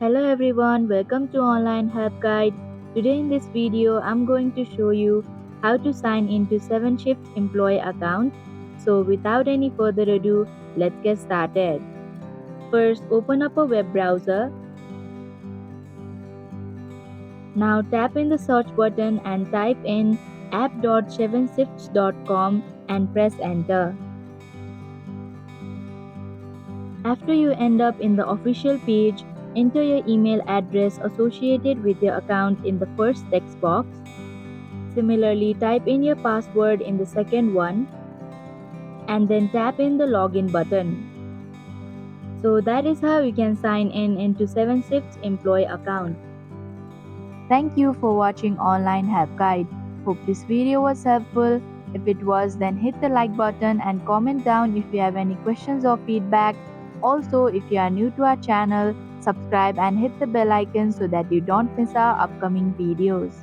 Hello everyone, welcome to Online Help Guide. Today in this video, I'm going to show you how to sign into 7shifts employee account. So without any further ado, let's get started. First, open up a web browser. Now tap in the search button and type in app.7shifts.com and press enter. After you end up in the official page, enter your email address associated with your account in the first text box. Similarly, type in your password in the second one and then tap in the login button. So that is how you can sign in into 7shifts employee account. Thank you for watching Online Help Guide. Hope this video was helpful. If it was, then hit the like button and comment down if you have any questions or feedback. Also, if you are new to our channel, subscribe and hit the bell icon so that you don't miss our upcoming videos.